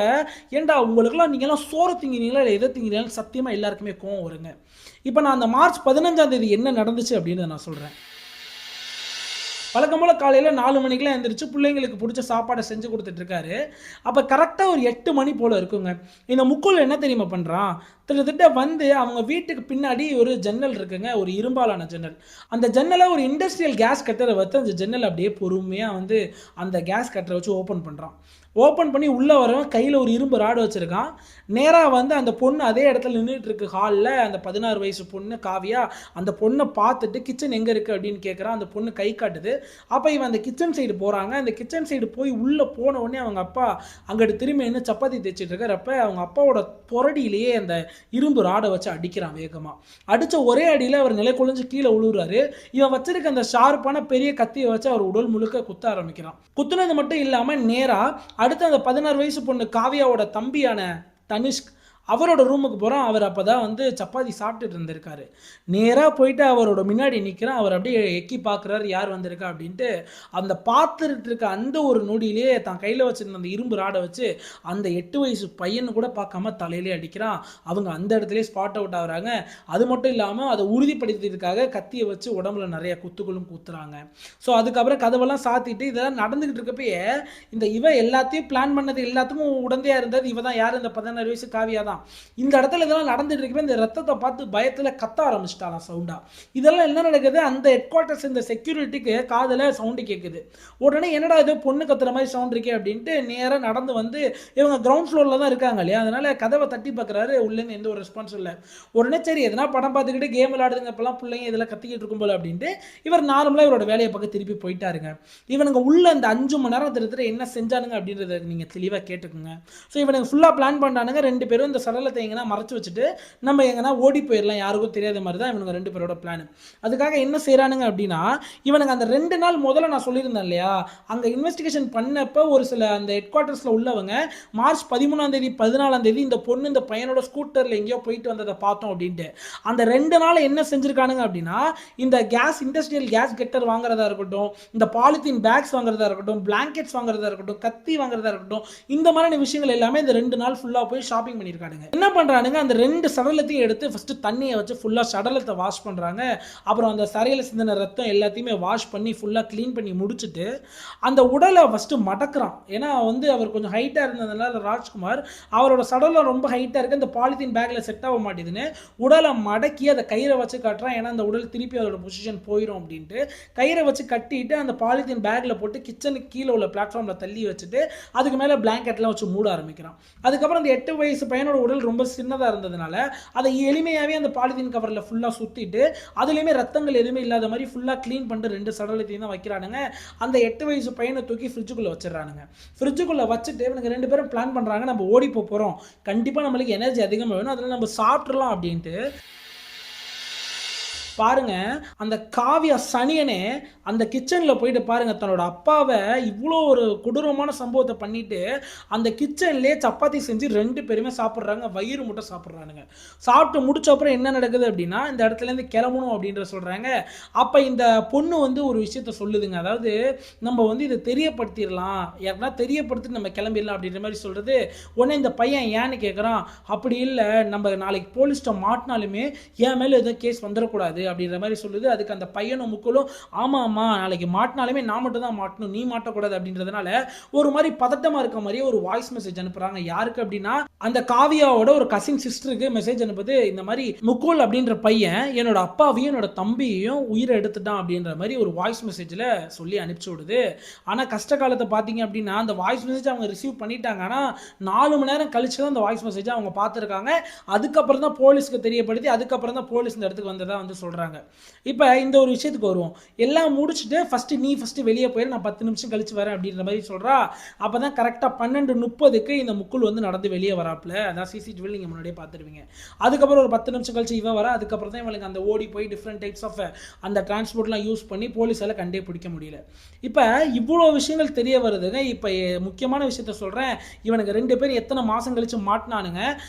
ஏண்டா உங்களுக்குலாம் நீங்கள்லாம் சோறு திங்கிறீங்களா இல்லை எதை திங்கிறீங்களா சத்தியமாக எல்லாருக்குமே கோவம் வருங்க. இப்போ நான் அந்த மார்ச் 15ஆம் தேதி என்ன நடந்துச்சு அப்படின்னு நான் சொல்கிறேன். வழக்கம் போல் காலையில் 4 மணிக்கெலாம் எழுந்திரிச்சு பிள்ளைங்களுக்கு பிடிச்ச சாப்பாடை செஞ்சு கொடுத்துட்ருக்காரு. அப்போ கரெக்டாக ஒரு 8 மணி போல் இருக்குங்க. இந்த முக்குள் என்ன தெரியுமா பண்ணுறான், கிட்டத்தட்ட வந்து அவங்க வீட்டுக்கு பின்னாடி ஒரு ஜன்னல் இருக்குங்க. ஒரு இரும்பாலான ஜன்னல். அந்த ஜன்னல ஒரு இண்டஸ்ட்ரியல் கேஸ் கட்டர வச்சு அந்த ஜன்னல அப்படியே பொறுமையா வந்து அந்த கேஸ் கட்டர வச்சு ஓப்பன் பண்றான். ஓப்பன் பண்ணி உள்ள வரவன் கையில ஒரு இரும்பு ராடு வச்சிருக்கான். நேரா வந்து அந்த பொண்ணு அதே இடத்துல நின்னுட்டு இருக்கு ஹால்ல. அந்த 16 வயசு பொண்ணு காவியா. அந்த பொண்ண பார்த்துட்டு கிச்சன் எங்க இருக்கு அப்படின்னு கேட்குறான். அந்த பொண்ணு கை காட்டுது. அப்ப இவன் அந்த கிச்சன் சைடு போறாங்க. அந்த கிச்சன் சைடு போய் உள்ள போன உடனே அவங்க அப்பா அங்கிட்டு திரும்பி நின்னு சப்பாத்தி தேய்ச்சிட்டு இருக்காரு. அவங்க அப்பாவோட புரடியிலேயே அந்த இரும்பு ராட வச்சு அடிக்கிறான் வேகமா. அடிச்ச ஒரே அடியில அவர் நிலை குலைஞ்சு கீழே விழுறாரு. இவன் வச்சிருக்க அந்த ஷார்ப்பான பெரிய கத்தியை வச்சு அவர் உடல் முழுக்க குத்த ஆரம்பிக்கிறான். குத்துனது மட்டும் இல்லாம நேரா அடுத்து அந்த 16 வயசு பொண்ணு காவியாவோட தம்பியான தனிஷ்க் அவரோட ரூமுக்கு போகிறான். அவர் அப்போ தான் வந்து சப்பாத்தி சாப்பிட்டுட்டு இருந்திருக்காரு. நேராக போயிட்டு அவரோட முன்னாடி நிற்கிறான். அவர் அப்படியே எக்கி பார்க்குறாரு யார் வந்திருக்கா அப்படின்ட்டு. அந்த பார்த்துட்டு இருக்க அந்த ஒரு நொடியிலேயே தான் கையில் வச்சுருந்த அந்த இரும்பு ராடை வச்சு அந்த 8 வயசு பையனு கூட பார்க்காம தலையிலே அடிக்கிறான். அவங்க அந்த இடத்துலேயே ஸ்பாட் அவுட் ஆகுறாங்க. அது மட்டும் இல்லாமல் அதை உறுதிப்படுத்தியதுக்காக கத்தியை வச்சு உடம்புல நிறைய குத்துகளும் குத்துறாங்க. ஸோ அதுக்கப்புறம் கதவெல்லாம் சாத்திட்டு இதெல்லாம் நடந்துக்கிட்டு இருக்கப்பயே இவ எல்லாத்தையும் பிளான் பண்ணது எல்லாத்துக்கும் உடந்தையாக இருந்தது இவ தான். யார்? இந்த 16 வயசு காவியா தான். இந்த இடத்துல இதெல்லாம் நடந்துட்டு இருக்கப்ப இந்த ரத்தத்தை பார்த்து பயத்துல கத்த ஆரம்பிச்சிட்டாலாம் சவுண்டா. இதெல்லாம் என்ன நடக்குது? அந்த ஹெட் குவார்ட்டர்ஸ் இந்த செக்யூரிட்டிக்கு காதுல சவுண்டு கேட்குது. உடனே என்னடா இது பொண்ணு கத்துற மாதிரி சவுண்ட் இருக்கே அப்படின்ட்டு நேராக நடந்து வந்து இவங்க கிரவுண்ட் ஃப்ளோரில் தான் இருக்காங்க இல்லையா, அதனால கதவை தட்டி பார்க்குறாரு. உள்ளேருந்து எந்த ஒரு ரெஸ்பான்ஸ் இல்லை. உடனே சரி எதனா படம் பார்த்துக்கிட்டு கேம் விளையாடுதுங்க இப்பெல்லாம் பிள்ளைங்க இதெல்லாம் கத்திக்கிட்டு இருக்கும் போல அப்படின்ட்டு இவர் நார்மலாக இவரோட வேலையை பார்க்க திருப்பி போயிட்டாருங்க. இவனுங்க உள்ள அந்த 5 மணி நேரம் திருத்த என்ன செஞ்சானுங்க அப்படின்றத நீங்கள் தெளிவாக கேட்டுக்குங்க. ஸோ இவனுக்கு ஃபுல்லாக பிளான் பண்ணானுங்க. 2 பேரும் இந்த சடலத்தை எங்கன்னா மறைச்சு வச்சுட்டு நம்ம எங்கன்னா ஓடி போயிடலாம், யாருக்கும் தெரியாத மாதிரி தான் இவனுங்க 2 பேரோட பிளான். அதுக்காக என்ன செய்யறானுங்க அப்படின்னா இவனுங்க அந்த 2 நாள் முதல்ல நான் சொல்லியிருந்தேன் இல்லையா, அங்க இன்வெஸ்டிகேஷன் பண்ணப்ப ஒரு சில அந்த ஹெட் குவார்ட்டர்ஸ்ல உள்ளவங்க மார்ச் 13ஆம் தேதி 14ஆம் தேதி இந்த பொண்ணு இந்த பையனோட ஸ்கூட்டர்ல எங்கேயோ போயிட்டு வந்ததை பார்த்தோம் அப்படின்ட்டு அந்த 2 நாள் என்ன செஞ்சிருக்கானுங்க அப்படின்னா இந்த கேஸ் இண்டஸ்ட்ரியல் கேஸ் கெட்டர் வாங்குறதா இருக்கட்டும், இந்த பாலித்தீன் பேக்ஸ் வாங்குறதா இருக்கட்டும், பிளாங்கெட்ஸ் வாங்குறதா இருக்கட்டும், கத்தி வாங்குறதா இருக்கட்டும், இந்த மாதிரியான விஷயங்கள் எல்லாமே இந்த 2 நாள் ஃபுல்லா போய் ஷாப்பிங் பண்ணியிருக்கானுங்க. என்ன பண்றானுங்க, அந்த 2 சடலத்தையும் எடுத்து ஃபர்ஸ்ட் தண்ணியை வச்சு ஃபுல்லா சடலத்தை வாஷ் பண்றாங்க. அப்புறம் அந்த சரையில சிந்தின ரத்தம் எல்லாத்தையுமே வாஷ் பண்ணி ஃபுல்லா க்ளீன் பண்ணி முடிச்சுட்டு அந்த உடலை ஃபர்ஸ்ட் மடக்குறான். ஏன்னா வந்து அவர் கொஞ்சம் ஹைட்டா இருந்ததுனால ராஜ்குமார் அவரோட சடலம் ரொம்ப ஹைட்டா இருக்கு, அந்த பாலித்தீன் பேக்ல செட் ஆக மாட்டேதுன்னு உடலை மடக்கி அதை கயிறை வச்சு கட்டுறான். ஏன்னா அந்த உடல் திருப்பி அதோட பொசிஷன் போயிடும் அப்படின்ட்டு கயிறை வச்சு கட்டிட்டு அந்த பாலித்தீன் பேக்ல போட்டு கிச்சனுக்கு கீழே உள்ள பிளாட்ஃபார்ம்ல தள்ளி வச்சுட்டு அதுக்கு மேல பிளாங்கெட்லாம் வச்சு மூட ஆரம்பிக்கிறான். அதுக்கப்புறம் அந்த 8 வயசு பையனோட உடல் ரொம்ப சின்னதாக இருந்ததுனால அதை எளிமையாகவே அந்த பாலித்தீன் கவரில் ஃபுல்லாக சுற்றிட்டு அதுலேயுமே ரத்தங்கள் எதுவுமே இல்லாத மாதிரி ஃபுல்லாக க்ளீன் பண்ணிட்டு 2 சடலத்தையும் தான் வைக்கிறானுங்க. அந்த 8 வயசு பையனை தூக்கி ஃப்ரிட்ஜுக்குள்ளே வச்சிடறானுங்க. ஃப்ரிட்ஜுக்குள்ளே வச்சுட்டு இவனுக்கு 2 பேரும் பிளான் பண்ணுறாங்க, நம்ம ஓடி போகிறோம், கண்டிப்பாக நம்மளுக்கு எனர்ஜி அதிகமாக வேணும், அதில் நம்ம சாப்பிட்றலாம் அப்படின்ட்டு. பாருங்க அந்த காவியா சனியனே அந்த கிச்சனில் போயிட்டு பாருங்க தன்னோட அப்பாவை இவ்வளோ ஒரு கொடூரமான சம்பவத்தை பண்ணிட்டு அந்த கிச்சன்லேயே சப்பாத்தி செஞ்சு 2 பேருமே சாப்பிட்றாங்க, வயிறு முட்டை சாப்பிட்றானுங்க. சாப்பிட்டு முடிச்ச அப்புறம் என்ன நடக்குது அப்படின்னா இந்த இடத்துலேருந்து கிளம்பணும் அப்படின்ற சொல்கிறாங்க. அப்போ இந்த பொண்ணு வந்து ஒரு விஷயத்த சொல்லுதுங்க, அதாவது நம்ம வந்து இதை தெரியப்படுத்திடலாம், யாருன்னா தெரியப்படுத்தி நம்ம கிளம்பிடலாம் அப்படின்ற மாதிரி சொல்கிறது. உடனே இந்த பையன் ஏன்னு கேட்குறான், அப்படி இல்லை நம்ம நாளைக்கு போலீஸ்ட்ட மாட்டினாலுமே என் மேலே எதுவும் கேஸ் வந்துடக்கூடாது அப்படின்ற மாதிரி சொல்லுது. அதுக்கு அந்த பையனும் முக்களும் ஆமா ஆமா நாளைக்கு மாட்டினாலுமே நான் மட்டும் தான் மாட்டணும், நீ மாட்டக்கூடாது அப்படின்றதுனால ஒரு மாதிரி பதட்டமா இருக்க மாதிரி ஒரு வாய்ஸ் மெசேஜ் அனுப்புறாங்க. யாருக்கு அப்படின்னா அந்த காவியாவோட ஒரு கசின் சிஸ்டருக்கு மெசேஜ் அனுப்புது. இந்த மாதிரி முகுல் அப்படின்ற பையன் என்னோட அப்பாவையும் என்னோட தம்பியையும் உயிரை எடுத்துட்டான் அப்படின்ற மாதிரி ஒரு வாய்ஸ் மெசேஜில் சொல்லி அனுப்பிச்சு விடுது. ஆனால் கஷ்ட காலத்தை பார்த்தீங்க அப்படின்னா அந்த வாய்ஸ் மெசேஜ் அவங்க ரிசீவ் பண்ணிட்டாங்க. ஆனால் 4 மணி நேரம் கழிச்சு தான் அந்த வாய்ஸ் மெசேஜ் அவங்க பார்த்துருக்காங்க. அதுக்கப்புறம் தான் போலீஸ்க்கு தெரியப்படுத்தி அதுக்கப்புறம் தான் போலீஸ் இந்த இடத்துக்கு வந்ததா வந்து சொல்கிறாங்க. இப்போ இந்த ஒரு விஷயத்துக்கு வருவோம். எல்லாம் முடிச்சுட்டு நீ ஃபஸ்ட்டு வெளியே போயிரு, நான் 10 நிமிஷம் கழிச்சு வரேன் அப்படின்ற மாதிரி சொல்கிறா. அப்போ தான் கரெக்டாக 12:30க்கு இந்த முக்குள் வந்து நடந்து வெளியே வராப்புல. அதான் சிசிடிவியில் நீங்கள் முன்னாடியே பார்த்துருவீங்க. அதுக்கப்புறம் ஒரு 10 நிமிஷம் கழிச்சு இவன் வர. அதுக்கப்புறம் தான் இவனுக்கு அந்த ஓடி போய் டிஃப்ரெண்ட் டைப்ஸ் ஆஃப் அந்த டிரான்ஸ்போர்ட்லாம் யூஸ் பண்ணி போலீஸால் கண்டே பிடிக்க முடியல. இப்போ இவ்வளோ விஷயங்கள் தெரிய வருதுங்க. இப்போ முக்கியமான விஷயத்த சொல்கிறேன், இவனுக்கு 2 பேர் எத்தனை மாதம் கழிச்சு மாட்டினானுங்க,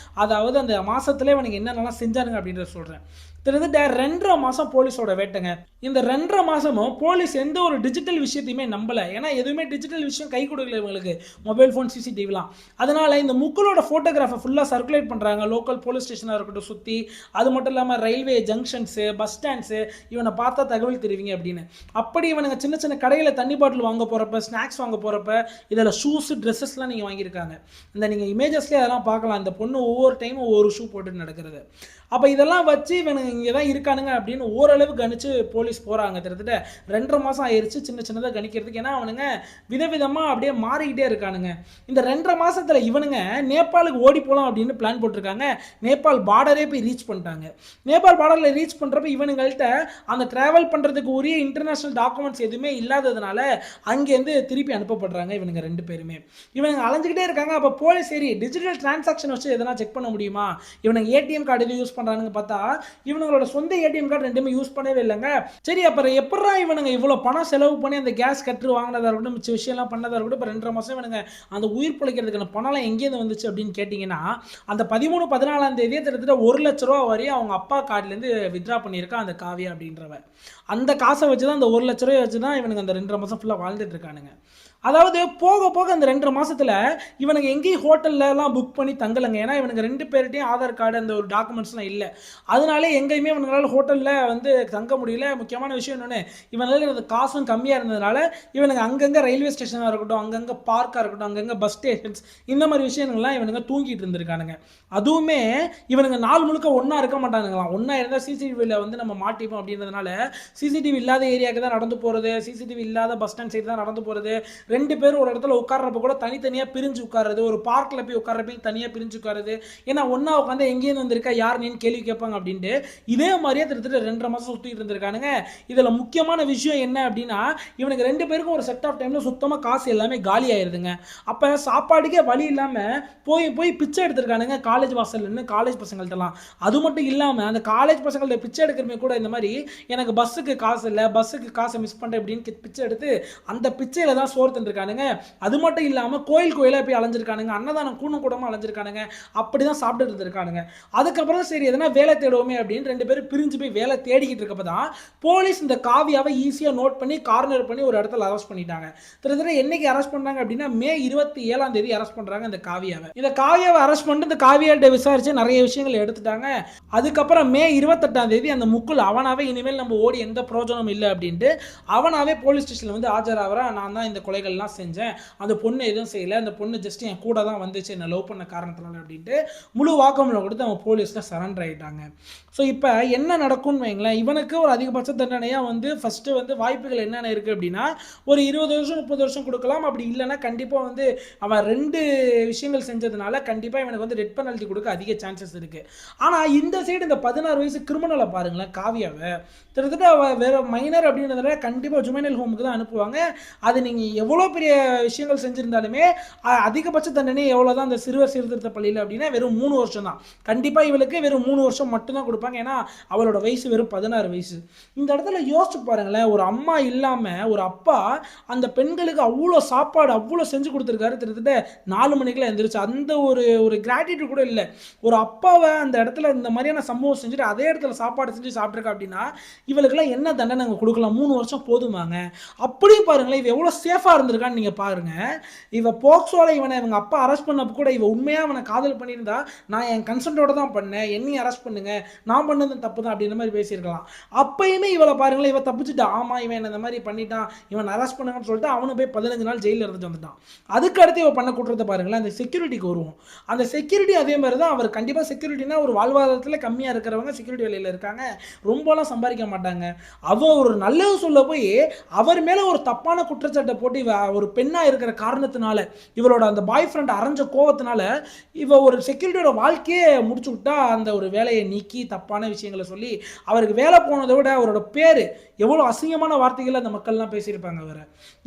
அதாவது அந்த மாதத்துல இவனுக்கு என்னென்னலாம் செஞ்சானுங்க அப்படின்றத சொல்கிறேன். கிட்டத்தட்ட 2.5 மாசம் போலீஸோட வேட்டைங்க. இந்த 2.5 மாசமும் போலீஸ் எந்த ஒரு டிஜிட்டல் விஷயத்தையுமே நம்பல. ஏன்னா எதுவுமே டிஜிட்டல் விஷயம் கை கொடுக்கல இவங்களுக்கு. மொபைல் ஃபோன், சிசிடிவிலாம். அதனால இந்த முக்குலோட ஃபோட்டோகிராஃபை ஃபுல்லா சர்க்குலேட் பண்றாங்க. லோக்கல் போலீஸ் ஸ்டேஷனா இருக்கட்டும் சுத்தி. அது மட்டும் இல்லாம ரயில்வே ஜங்ஷன்ஸ், பஸ் ஸ்டாண்ட்ஸ் இவனை பார்த்தா தகவல் தெரிவிங்க அப்படின்னு. அப்படி இவனுங்க சின்ன சின்ன கடையில தண்ணி பாட்டில் வாங்க போறப்ப, ஸ்நாக்ஸ் வாங்க போறப்ப இதில் ஷூஸ், ட்ரெஸ்ஸஸ்லாம் நீங்க வாங்கியிருக்காங்க. இந்த நீங்க இமேஜஸ்லேயே அதெல்லாம் பார்க்கலாம். இந்த பொண்ணு ஒவ்வொரு டைமும் ஒவ்வொரு ஷூ போட்டு நடக்கிறது. அப்போ இதெல்லாம் வச்சு இவனுங்க இங்கே தான் இருக்கானுங்க அப்படின்னு ஓரளவு கணிச்சு போலீஸ் போகிறாங்க. கிட்டத்தட்ட 2.5 மாதம் ஆயிடுச்சு சின்ன சின்னதாக கணிக்கிறதுக்கு. ஏன்னா அவனுங்க விதவிதமாக அப்படியே மாறிக்கிட்டே இருக்கானுங்க. இந்த 2.5 மாதத்தில் இவனுங்க நேபாளுக்கு ஓடி போகலாம் அப்படின்னு பிளான் போட்டிருக்காங்க. நேபாள் பார்டரே போய் ரீச் பண்ணிட்டாங்க. நேபாள் பார்டரில் ரீச் பண்ணுறப்ப இவனுங்கள்ட்ட அந்த ட்ராவல் பண்ணுறதுக்கு உரிய இன்டர்நேஷனல் டாக்குமெண்ட்ஸ் எதுவுமே இல்லாததுனால அங்கேருந்து திருப்பி அனுப்பப்படுறாங்க இவனுங்க 2 பேருமே. இவனுங்க அலைஞ்சிக்கிட்டே இருக்காங்க. அப்போ போலீஸ் சரி டிஜிட்டல் டிரான்சாக்ஷன் வச்சு எதனா செக் பண்ண முடியுமா, இவனுங்க ஏடிஎம் கார்டு எதுவும் யூஸ் பண்ணுறானுங்க பார்த்தா இவங்களோட சொந்த ஏடிஎம் கார்டு ரெண்டுமே யூஸ் பண்ணவே இல்லைங்க. சரி அப்புறம் எப்படா இவனுங்க இவ்வளோ பணம் செலவு பண்ணி அந்த கேஸ் கட்டு வாங்கினதா இருக்கட்டும், மிச்ச விஷயம்லாம் பண்ணதா இருக்கட்டும், இப்போ 2.5 மாதம் இவனுங்க அந்த உயிர் பிழைக்கிறதுக்கான பணம்லாம் எங்கேருந்து வந்துச்சு அப்படின்னு கேட்டிங்கன்னா, அந்த 13, 14ஆம் தேதியே கிட்டத்தட்ட 1 லட்ச ரூபா வரையும் அவங்க அப்பா கார்டுலேருந்து வித்ரா பண்ணியிருக்கா அந்த காவியா அப்படின்றவ. அந்த காசை வச்சு தான், அந்த 1 லட்ச ரூபாய் வச்சு தான் இவனுங்க அந்த 2.5 மாதம் ஃபுல்லாக வாழ்ந்துட்டு இருக்கானுங்க. அதாவது போக போக அந்த 2.5 மாசத்துல இவனுங்க எங்கேயும் ஹோட்டல்லாம் புக் பண்ணி தங்கலைங்க. ஏன்னா இவனுங்க 2 பேர்கிட்டையும் ஆதார் கார்டு அந்த ஒரு டாக்குமெண்ட்ஸ்லாம் இல்லை. அதனால எங்கேயுமே இவங்களால ஹோட்டலில் வந்து தங்க முடியல. முக்கியமான விஷயம் என்னென்னு, இவனால அந்த காசும் கம்மியாக இருந்ததுனால இவனுங்க அங்கங்கே ரயில்வே ஸ்டேஷனாக இருக்கட்டும், அங்கங்கே பார்க்காக இருக்கட்டும், அங்கங்கே பஸ் ஸ்டேஷன்ஸ், இந்த மாதிரி விஷயங்கள்லாம் இவனுங்க தூங்கிட்டு இருந்திருக்கானுங்க. அதுவுமே இவனுங்க நாள் முழுக்க ஒன்றா இருக்க மாட்டானுங்களாம். ஒன்றா இருந்தால் சிசிடிவியில் வந்து நம்ம மாட்டிப்போம் அப்படின்றதுனால சிசிடிவி இல்லாத ஏரியாவுக்கு தான் நடந்து போகிறது, சிசிடிவி இல்லாத பஸ் ஸ்டாண்ட் சைடு தான் நடந்து போகிறது. 2 பேரும் ஒரு இடத்துல உட்கார்றப்ப கூட தனித்தனியாக பிரிஞ்சு உட்காருறது, ஒரு பார்க்கில் போய் உட்கார்றப்ப தனியாக பிரிஞ்சு உட்காருது. ஏன்னா ஒன்றா உட்காந்து எங்கேருந்து வந்திருக்கா, யார் நீன்னு கேள்வி கேட்பாங்க அப்படின்ட்டு. இதே மாதிரியே திருத்திட்டு 2.5 மாதம் சுற்றிட்டு இருந்திருக்கானுங்க. இதில் முக்கியமான விஷயம் என்ன அப்படின்னா, இவனுக்கு 2 பேருக்கும் ஒரு செட் ஆஃப் டைமில் சுத்தமாக காசு எல்லாமே காலி ஆயிருதுங்க. அப்போ சாப்பாடுக்கே வழி இல்லாமல் போய் போய் பிச்சை எடுத்திருக்கானுங்க காலேஜ் வாசல்னு, காலேஜ் பசங்கள்ட்டலாம். அது மட்டும் இல்லாமல் அந்த காலேஜ் பசங்கள்ட்ட பிச்சை எடுக்கிறமே கூட இந்த மாதிரி எனக்கு பஸ்ஸுக்கு காசு இல்லை, பஸ்ஸுக்கு காசை மிஸ் பண்ணுறேன் அப்படின்னு பிச்சை எடுத்து அந்த பிச்சையில் தான் சோறு இருக்கானுங்க. அது மட்டும் இல்லாம கோயில் கோயிலா போய் அலைஞ்சிருக்கானுங்க, அன்னதானம் கூணம் கூடமா அலைஞ்சிருக்கானுங்க, அப்படிதான் சாப்பிட்டு இருந்திருக்கானுங்க. அதுக்கப்புறம் சரி எதனா வேலை தேடுவோமே அப்படின்னு 2 பேரும் பிரிஞ்சு போய் வேலை தேடிக்கிட்டு இருக்கப்பதான் போலீஸ் இந்த காவியாவை ஈஸியா நோட் பண்ணி கார்னர் பண்ணி ஒரு இடத்துல அரெஸ்ட் பண்ணிட்டாங்க. திரும்ப என்னைக்கு அரெஸ்ட் பண்ணாங்க அப்படின்னா மே 27ஆம் தேதி அரெஸ்ட் பண்றாங்க இந்த காவியாவை. இந்த காவியாவை அரெஸ்ட் பண்ணிட்டு இந்த காவியாட்ட விசாரிச்சு நிறைய விஷயங்கள் எடுத்துட்டாங்க. அதுக்கப்புறம் மே 28ஆம் தேதி அந்த முக்குள் அவனாவே இனிமேல் நம்ம ஓடி எந்த பிரயோஜனம் இல்லை அப்படின்ட்டு அவனாவே போலீஸ் ஸ்டேஷன்ல வந்து ஆஜராகிறா. நான் தான் இந்த கொலைகள் செஞ்சேன், அந்த பொண்ணு எதுவும் செய்யல, அந்த பொண்ணு ஜஸ்ட் என் கூட தான் வந்துச்சு என்ன லவ் பண்ண காரணத்தினால அப்படின்ட்டு முழு வாக்குமூலம் கொடுத்து அவங்க போலீஸ்ல சரண்டர் ஆயிட்டாங்க. ஸோ இப்போ என்ன நடக்கும்னு வைங்களேன், இவனுக்கு ஒரு அதிகபட்ச தண்டனையாக வந்து ஃபஸ்ட்டு வந்து வாய்ப்புகள் என்னென்ன இருக்குது அப்படின்னா, ஒரு 20 வருஷம் 30 வருஷம் கொடுக்கலாம். அப்படி இல்லைன்னா கண்டிப்பாக வந்து அவன் 2 விஷயங்கள் செஞ்சதுனால கண்டிப்பாக இவனுக்கு வந்து ரெட் பெனல்ட்டி கொடுக்க அதிக சான்சஸ் இருக்குது. ஆனால் இந்த சைடு இந்த 16 வயசு கிரிமினலை பாருங்களேன், காவியாவை கிட்டத்தட்ட அவள் வேற மைனர் அப்படின்றத கண்டிப்பாக ஜுமைனல் ஹோமுக்கு தான் அனுப்புவாங்க. அது நீங்கள் எவ்வளோ பெரிய விஷயங்கள் செஞ்சிருந்தாலுமே அதிகபட்ச தண்டனை எவ்வளோதான் அந்த சிறுவர் சீர்திருத்த பள்ளியில் அப்படின்னா வெறும் 3 வருஷம் தான். கண்டிப்பாக இவளுக்கு வெறும் 3 வருஷம் மட்டும்தான் கொடுப்பாங்க. ஏன்னா அவளோட வயசு வெறும் 16 வயசு. இந்த இடத்துல யோசிச்சு பாருங்களேன், ஒரு அம்மா இல்லாமல் ஒரு அப்பா அந்த பெண்களுக்கு அவ்வளோ சாப்பாடு அவ்வளோ செஞ்சு கொடுத்துருக்காரு. கிட்டத்தட்ட 4 மணிக்கெல்லாம் எழுந்திரிச்சு அந்த ஒரு கிராட்டிடியூட் கூட இல்லை. ஒரு அப்பாவை அந்த இடத்துல இந்த மாதிரியான சம்பவம் செஞ்சுட்டு அதே இடத்துல சாப்பாடு செஞ்சு சாப்பிட்ருக்கா அப்படின்னா இவளுக்கெல்லாம் என்ன தண்டனை கொடுக்கலாம்? 3 வருஷம் போதுமாங்க. அப்படியே பாருங்களேன், இவ எவ்வளோ சேஃபாக இருந்திருக்கான்னு நீங்கள் பாருங்க. இவ போக்சோல இவனை இவங்க அப்பா அரெஸ்ட் பண்ணப்போ கூட இவ உண்மையாக அவனை காதல் பண்ணியிருந்தா நான் என் கன்சென்ட்டோட தான் பண்ணேன், என்னையும் அரெஸ்ட் பண்ணுங்க, நான் பண்ணது தப்பு தான் அப்படின்ற மாதிரி பேசியிருக்கலாம். அப்பயுமே இவளை பாருங்களேன், இவ தப்பிச்சுட்டா. ஆமா இவன் என்ன இந்த மாதிரி பண்ணிட்டான், இவன் அரெஸ்ட் பண்ணுங்கன்னு சொல்லிட்டு அவனு போய் 15 நாள் ஜெயிலில் இருந்துட்டு வந்துட்டான். அதுக்கு அடுத்து இவ பண்ண குற்றத்தை பாருங்களேன், அந்த செக்யூரிட்டிக்கு வருவோம். அந்த செக்யூரிட்டி அதே மாதிரி தான். அவர் கண்டிப்பாக செக்யூரிட்டினா ஒரு வாழ்வாதாரத்தில் கம்மியாக இருக்கிறவங்க செக்யூரிட்டி வேலையில் இருக்காங்க, ரொம்பலாம் சம்பாதிக்க மாட்டாங்க. அவ ஒரு நல்லது சொல்ல போய் அவர் மேலே ஒரு தப்பான குற்றச்சாட்டை போட்டு இவ ஒரு பெண்ணாக இருக்கிற காரணத்தினால இவளோட அந்த பாய் ஃப்ரெண்ட் அரைஞ்ச கோவத்தினால இவ ஒரு செக்யூரிட்டியோட வாழ்க்கையே முடிச்சு விட்டா. அந்த ஒரு வேலையை நீக்கி தப்பான விஷயங்களை சொல்லி அவருக்கு வேலை போனதை விட அவரோட பேர் எவ்வளோ அசிங்கமான வார்த்தைகள் அந்த மக்கள்லாம் பேசியிருப்பாங்க. வேற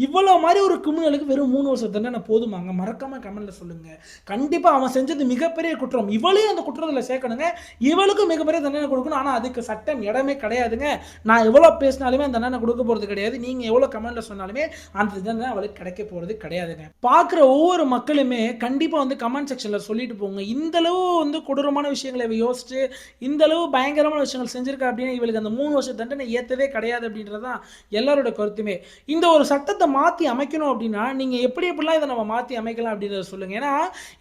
இவ்வளோ மாதிரி ஒரு கிரிமினலுக்கு வெறும் 3 வருஷம் தண்டனை போதுமாங்க? மறக்காம கமெண்ட்ல சொல்லுங்க. கண்டிப்பாக அவன் செஞ்சது மிகப்பெரிய குற்றம், இவளையும் அந்த குற்றத்தில் சேர்க்கணுங்க, இவளுக்கும் மிகப்பெரிய தண்டனை கொடுக்கணும். ஆனால் அதுக்கு சட்டம் இடமே கிடையாதுங்க. நான் எவ்வளோ பேசினாலுமே அந்த தண்டனை கொடுக்க போகிறது கிடையாது. நீங்கள் எவ்வளோ கமெண்ட்ல சொன்னாலுமே அந்த தண்டனை அவளுக்கு கிடைக்க போகிறது கிடையாதுங்க. பார்க்குற ஒவ்வொரு மக்களுமே கண்டிப்பாக வந்து கமெண்ட் செக்ஷனில் சொல்லிட்டு போங்க, இந்த அளவு வந்து கொடூரமான விஷயங்களை இவ யோசிச்சு இந்த அளவு பயங்கரமான விஷயங்கள் செஞ்சிருக்கா அப்படின்னா இவளுக்கு அந்த 3 வருஷ தண்டனை ஏற்றவே கிடையாது அப்படின்றதான் எல்லாரோட கருத்துமே. இந்த ஒரு சட்டத்தை மாற்றி அமைக்கணும் அப்படின்னா நீங்கள் எப்படி எப்படிலாம் இதை நம்ம மாற்றி அமைக்கலாம் அப்படின்றத சொல்லுங்கள். ஏன்னா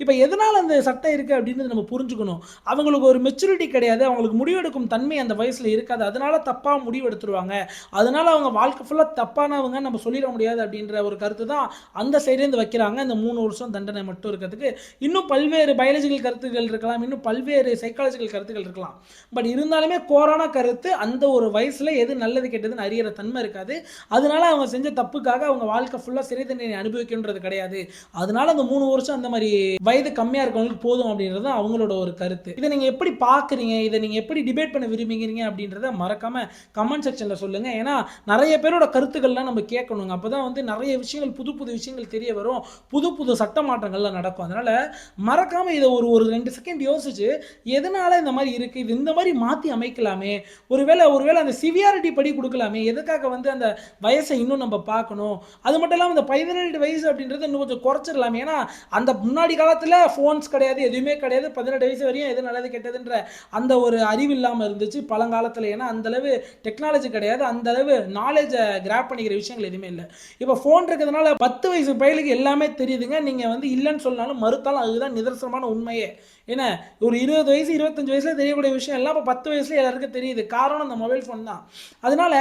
இப்போ எதனால் அந்த சட்டம் இருக்குது அப்படின்றது நம்ம புரிஞ்சுக்கணும். அவங்களுக்கு ஒரு மெச்சூரிட்டி கிடையாது, அவங்களுக்கு முடிவெடுக்கும் தன்மை அந்த வயசில் இருக்காது, அதனால தப்பாக முடிவு எடுத்துருவாங்க, அதனால அவங்க வாழ்க்கை ஃபுல்லாக தப்பானவங்க நம்ம சொல்லிட முடியாது அப்படின்ற ஒரு கருத்து தான் அந்த சைட்லேருந்து வைக்கிறாங்க. இந்த 3 வருஷம் தண்டனை மட்டும் இருக்கிறதுக்கு இன்னும் பல்வேறு பயாலஜிக்கல் கருத்துக்கள் இருக்கலாம், இன்னும் பல்வேறு சைக்காலஜிக்கல் கருத்துக்கள் இருக்கலாம். பட் இருந்தாலுமே கோரான கருத்து அந்த ஒரு வயசில் எது நல்லது கெட்டதுன்னு அறியிற தன்மை இருக்காது. அதனால அவங்க செஞ்ச தப்புக்காக அவங்க வாழ்க்கை ஃபுல்லாக சிறை தண்டனை அனுபவிக்கணுன்றது கிடையாது. அதனால அந்த 3 வருஷம் அந்த மாதிரி வயது கம்மியாக இருக்கவங்களுக்கு போதும் அப்படின்றது அவங்களோட ஒரு கருத்து. இதை நீங்கள் எப்படி பார்க்குறீங்க, இதை நீங்கள் எப்படி டிபேட் பண்ண விரும்புகிறீங்க அப்படின்றத மறக்காமல் கமெண்ட் செக்ஷனில் சொல்லுங்கள். ஏன்னா நிறைய பேரோட கருத்துக்கள்லாம் நம்ம கேட்கணுங்க. அப்போ தான் வந்து நிறைய விஷயங்கள் புது புது விஷயங்கள் தெரிய வரும், புது புது சட்ட மாற்றங்கள்லாம் நடக்கும். அதனால் மறக்காமல் இதை ஒரு ஒரு 2 செகண்ட் யோசிச்சு எதனால் இந்த மாதிரி இருக்குது, இது இந்த மாதிரி மாற்றி அமைக்கலாமே, ஒருவேளை அந்த சிவியாரிட்டி படி கொடுக்கலாமே, எதுக்காக வந்து அந்த வயசை இன்னும் நம்ம பார்க்கணும், அது மட்டும் இல்லாமல் இந்த 17 வயசு அப்படின்றது இன்னும் கொஞ்சம் குறைச்சிடலாமே. ஏன்னா அந்த முன்னாடி காலத்தில் ஃபோன்ஸ் கிடையாது, எதுவுமே கிடையாது, 18 வயசு வரையும் எது நல்லது கெட்டதுன்ற அந்த ஒரு அறிவு இல்லாமல் இருந்துச்சு பழங்காலத்தில். ஏன்னா அந்தளவு டெக்னாலஜி கிடையாது, அந்தளவு நாலேஜை கிராப் பண்ணிக்கிற விஷயங்கள் எதுவுமே இல்லை. இப்போ ஃபோன் இருக்கிறதுனால 10 வயசு பையலுக்கு எல்லாமே தெரியுதுங்க. நீங்கள் வந்து இல்லைன்னு சொன்னாலும் மறுத்தாலும் அதுதான் நிதர்சனமான உண்மையே. ஏன்னா ஒரு 20 வயசு 25 வயசுல தெரியக்கூடிய விஷயம் எல்லாம் இப்போ 10 வயசுல எல்லாருக்கும் தெரியுது. காரணம் அந்த மொபைல் ஃபோன் தான். அதனால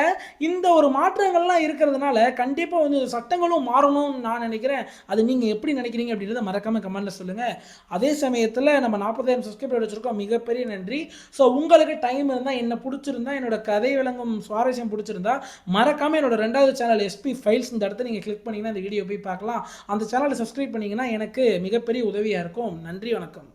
இந்த ஒரு மாற்றங்கள்லாம் இருக்கிறதுனால கண்டிப்பாக வந்து சட்டங்களும் மாறணும்னு நான் நினைக்கிறேன். அது நீங்கள் எப்படி நினைக்கிறீங்க அப்படின்றத மறக்காமல் கமெண்ட்டில் சொல்லுங்கள். அதே சமயத்தில் நம்ம 40,000 சப்ஸ்கிரைபர் வச்சுருக்கோம், மிகப்பெரிய நன்றி. ஸோ உங்களுக்கு டைம் இருந்தால், என்ன பிடிச்சிருந்தா, என்னோட கதை விளங்கும் சுவாரஸ்யம் பிடிச்சிருந்தா மறக்காமல் என்னோட 2வது சேனல் எஸ்பி ஃபைல்ஸ் இந்த இடத்த நீங்கள் கிளிக் பண்ணிங்கன்னா இந்த வீடியோ போய் பார்க்கலாம். அந்த சேனலை சப்ஸ்கிரைப் பண்ணிங்கன்னா எனக்கு மிகப்பெரிய உதவியாக இருக்கும். நன்றி, வணக்கம்.